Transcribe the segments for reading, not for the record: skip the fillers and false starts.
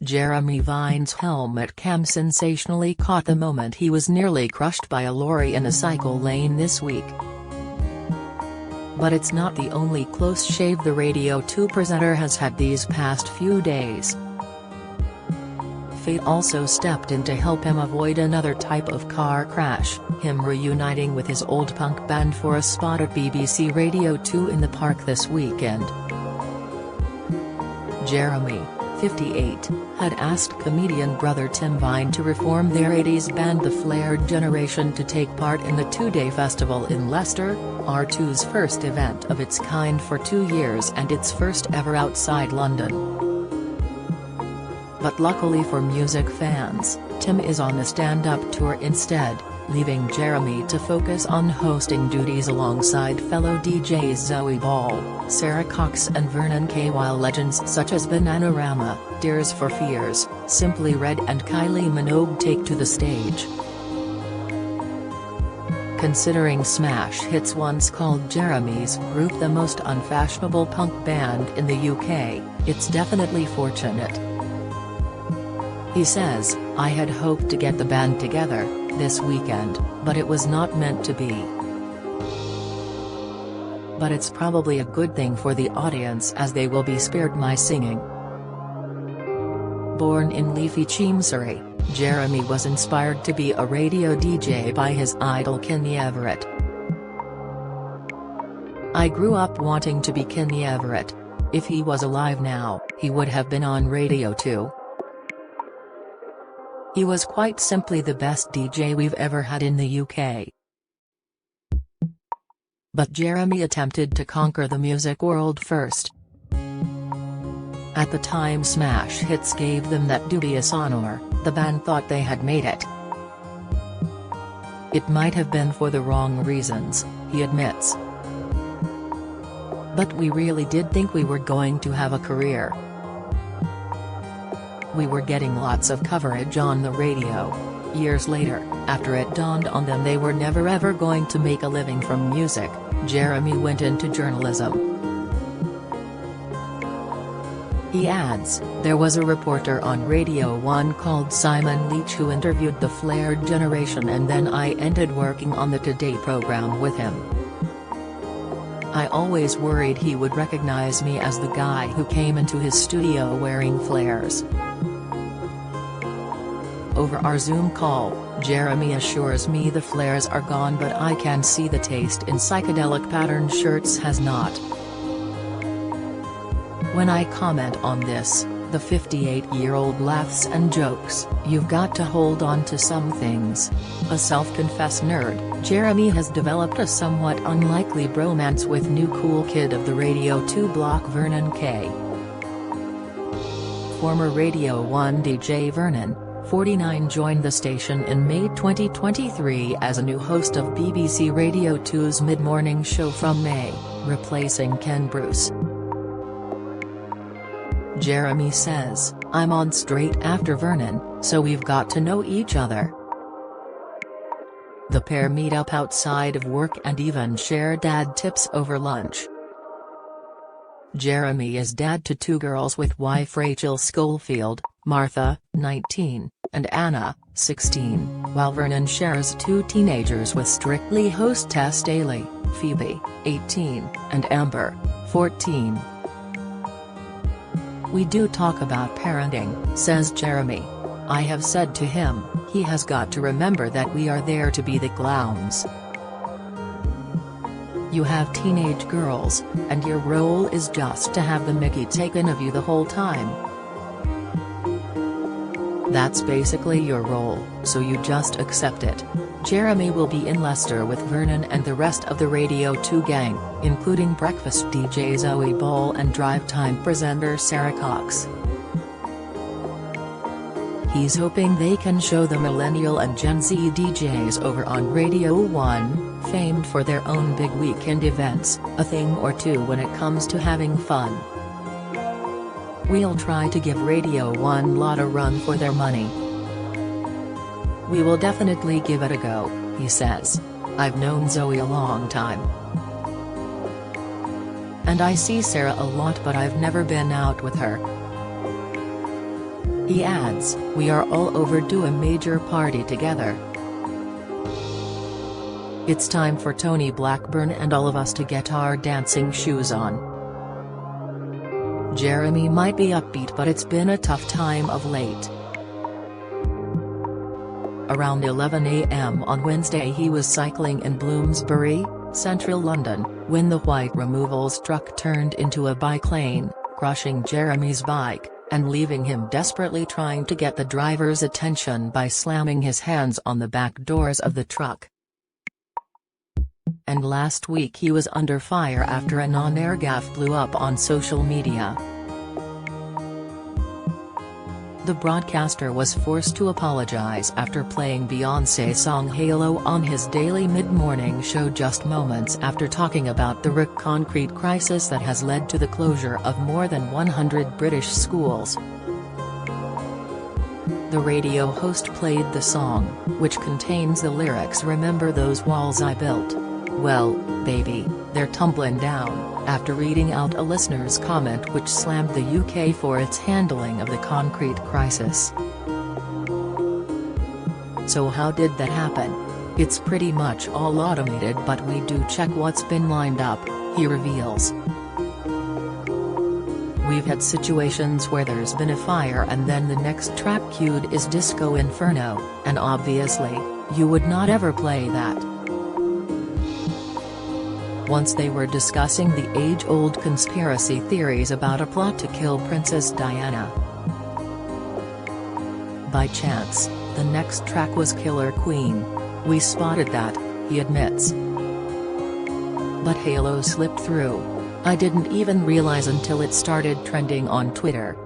Jeremy Vine's helmet cam sensationally caught the moment he was nearly crushed by a lorry in a cycle lane this week. But it's not the only close shave the Radio 2 presenter has had these past few days. Fate also stepped in to help him avoid another type of car crash, him reuniting with his old punk band for a spot at BBC Radio 2 in the Park this weekend. Jeremy, 58, had asked comedian brother Tim Vine to reform their 80s band The Flared Generation to take part in the two-day festival in Leicester, R2's first event of its kind for 2 years and its first ever outside London. But luckily for music fans, Tim is on a stand-up tour instead, leaving Jeremy to focus on hosting duties alongside fellow DJs Zoe Ball, Sarah Cox and Vernon Kay, while legends such as Bananarama, Tears for Fears, Simply Red and Kylie Minogue take to the stage. Considering Smash Hits once called Jeremy's group the most unfashionable punk band in the UK, it's definitely fortunate. He says, "I had hoped to get the band together this weekend, but it was not meant to be. But it's probably a good thing for the audience as they will be spared my singing." Born in Leafy Cheamsbury, Jeremy was inspired to be a radio DJ by his idol Kenny Everett. "I grew up wanting to be Kenny Everett. If he was alive now, he would have been on Radio 2. He was quite simply the best DJ we've ever had in the UK." But Jeremy attempted to conquer the music world first. At the time Smash Hits gave them that dubious honor, the band thought they had made it. "It might have been for the wrong reasons," he admits. "But we really did think we were going to have a career. We were getting lots of coverage on the radio." Years later, after it dawned on them they were never ever going to make a living from music, Jeremy went into journalism. He adds, "There was a reporter on Radio 1 called Simon Leach who interviewed the Flared Generation and then I ended working on the Today program with him. I always worried he would recognize me as the guy who came into his studio wearing flares." Over our Zoom call, Jeremy assures me the flares are gone but I can see the taste in psychedelic patterned shirts has not. When I comment on this, the 58-year-old laughs and jokes, "You've got to hold on to some things." A self-confessed nerd, Jeremy has developed a somewhat unlikely bromance with new cool kid of the Radio 2 block Vernon Kay. Former Radio 1 DJ Vernon, 49, joined the station in May 2023 as a new host of BBC Radio 2's mid-morning show from May, replacing Ken Bruce. Jeremy says, "I'm on straight after Vernon, so we've got to know each other." The pair meet up outside of work and even share dad tips over lunch. Jeremy is dad to 2 girls with wife Rachel Schofield, Martha, 19, and Anna, 16, while Vernon shares 2 teenagers with Strictly hostess Daly, Phoebe, 18, and Amber, 14. "We do talk about parenting," says Jeremy. "I have said to him, he has got to remember that we are there to be the clowns. You have teenage girls, and your role is just to have the mickey taken of you the whole time. That's basically your role, so you just accept it." Jeremy will be in Leicester with Vernon and the rest of the Radio 2 gang, including breakfast DJ Zoe Ball and drive time presenter Sarah Cox. He's hoping they can show the millennial and Gen Z DJs over on Radio 1, famed for their own big weekend events, a thing or two when it comes to having fun. "We'll try to give Radio 1 lot a run for their money. We will definitely give it a go," he says. "I've known Zoe a long time. And I see Sarah a lot but I've never been out with her. He adds, "We are all overdue a major party together. It's time for Tony Blackburn and all of us to get our dancing shoes on." Jeremy might be upbeat, but it's been a tough time of late. Around 11 a.m. on Wednesday he was cycling in Bloomsbury, central London, when the white removals truck turned into a bike lane, crushing Jeremy's bike, and leaving him desperately trying to get the driver's attention by slamming his hands on the back doors of the truck. And last week he was under fire after an on-air gaffe blew up on social media. The broadcaster was forced to apologize after playing Beyoncé's song Halo on his daily mid-morning show just moments after talking about the concrete crisis that has led to the closure of more than 100 British schools. The radio host played the song, which contains the lyrics "Remember those walls I built? Well, baby, they're tumbling down," after reading out a listener's comment which slammed the UK for its handling of the concrete crisis. So how did that happen? "It's pretty much all automated, but we do check what's been lined up," he reveals. "We've had situations where there's been a fire and then the next track cued is Disco Inferno, and obviously, you would not ever play that." Once they were discussing the age-old conspiracy theories about a plot to kill Princess Diana. "By chance, the next track was Killer Queen. We spotted that," he admits. "But Halo slipped through. I didn't even realize until it started trending on Twitter."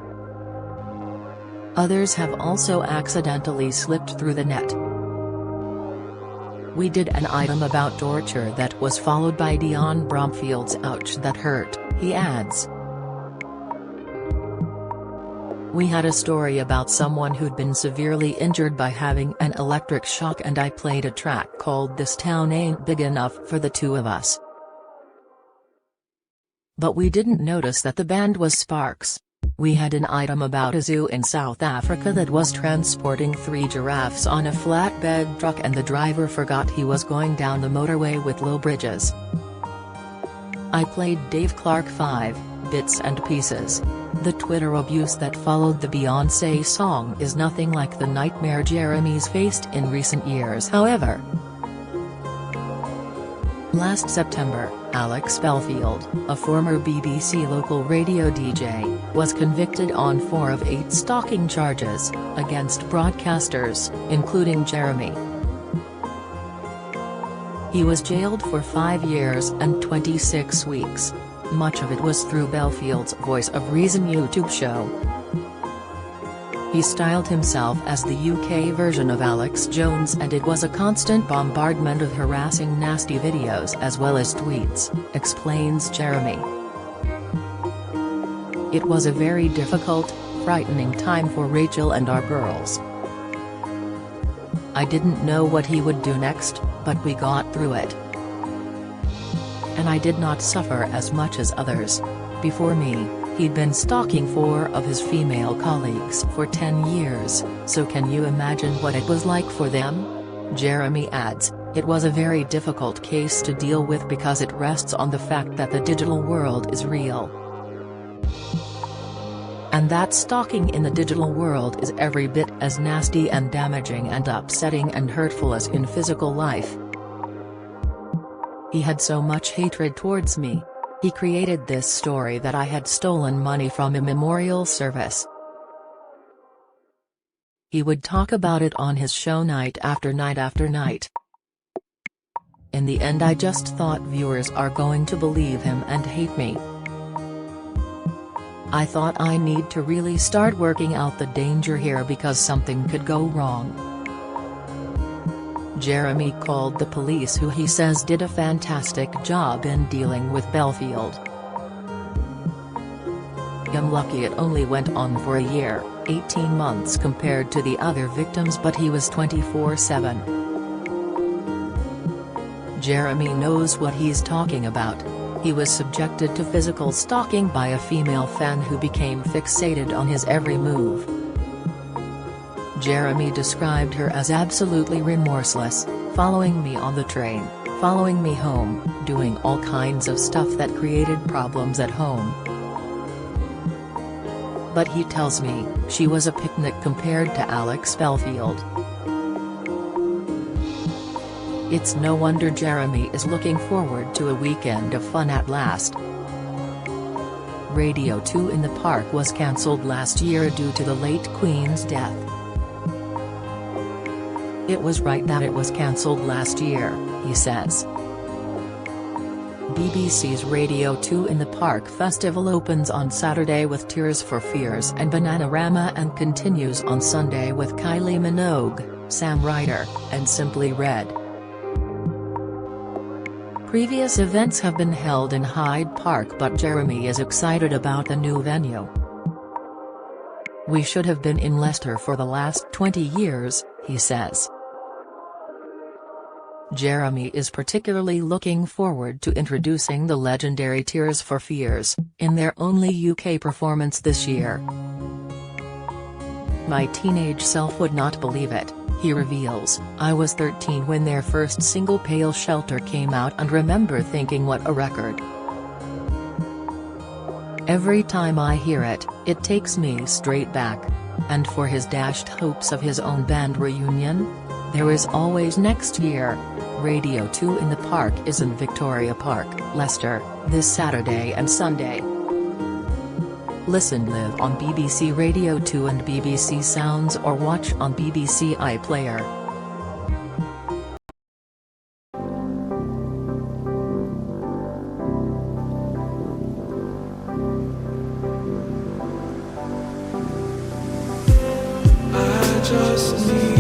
Others have also accidentally slipped through the net. "We did an item about torture that was followed by Dion Bromfield's 'Ouch that hurt,'" he adds. "We had a story about someone who'd been severely injured by having an electric shock, and I played a track called 'This Town Ain't Big Enough for the Two of Us.' But we didn't notice that the band was Sparks. We had an item about a zoo in South Africa that was transporting 3 giraffes on a flatbed truck and the driver forgot he was going down the motorway with low bridges. I played Dave Clark 5, Bits and Pieces." The Twitter abuse that followed the Beyoncé song is nothing like the nightmare Jeremy's faced in recent years, however. Last September, Alex Belfield, a former BBC local radio DJ, was convicted on 4 of 8 stalking charges against broadcasters, including Jeremy. He was jailed for 5 years and 26 weeks. Much of it was through Belfield's Voice of Reason YouTube show. He styled himself as the UK version of Alex Jones, and it was a constant bombardment of harassing nasty videos as well as tweets, explains Jeremy. "It was a very difficult, frightening time for Rachel and our girls. I didn't know what he would do next, but we got through it. And I did not suffer as much as others. Before me, he'd been stalking 4 of his female colleagues for 10 years, so can you imagine what it was like for them?" Jeremy adds, "It was a very difficult case to deal with because it rests on the fact that the digital world is real. And that stalking in the digital world is every bit as nasty and damaging and upsetting and hurtful as in physical life. He had so much hatred towards me. He created this story that I had stolen money from a memorial service. He would talk about it on his show night after night after night. In the end I just thought viewers are going to believe him and hate me. I thought I need to really start working out the danger here because something could go wrong." Jeremy called the police, who he says did a fantastic job in dealing with Belfield. "I'm lucky it only went on for a year, 18 months compared to the other victims, but he was 24/7. Jeremy knows what he's talking about. He was subjected to physical stalking by a female fan who became fixated on his every move. Jeremy described her as absolutely remorseless, following me on the train, following me home, doing all kinds of stuff that created problems at home. But he tells me, she was a picnic compared to Alex Belfield. It's no wonder Jeremy is looking forward to a weekend of fun at last. Radio 2 in the Park was cancelled last year due to the late Queen's death. It was right that it was cancelled last year, he says. BBC's Radio 2 in the Park festival opens on Saturday with Tears for Fears and Bananarama and continues on Sunday with Kylie Minogue, Sam Ryder, and Simply Red. Previous events have been held in Hyde Park, but Jeremy is excited about the new venue. "We should have been in Leicester for the last 20 years, he says. Jeremy is particularly looking forward to introducing the legendary Tears for Fears, in their only UK performance this year. "My teenage self would not believe it," he reveals. "I was 13 when their first single Pale Shelter came out and remember thinking what a record. Every time I hear it, it takes me straight back." And for his dashed hopes of his own band reunion? There is always next year. Radio 2 in the Park is in Victoria Park, Leicester, this Saturday and Sunday. Listen live on BBC Radio 2 and BBC Sounds or watch on BBC iPlayer. I just need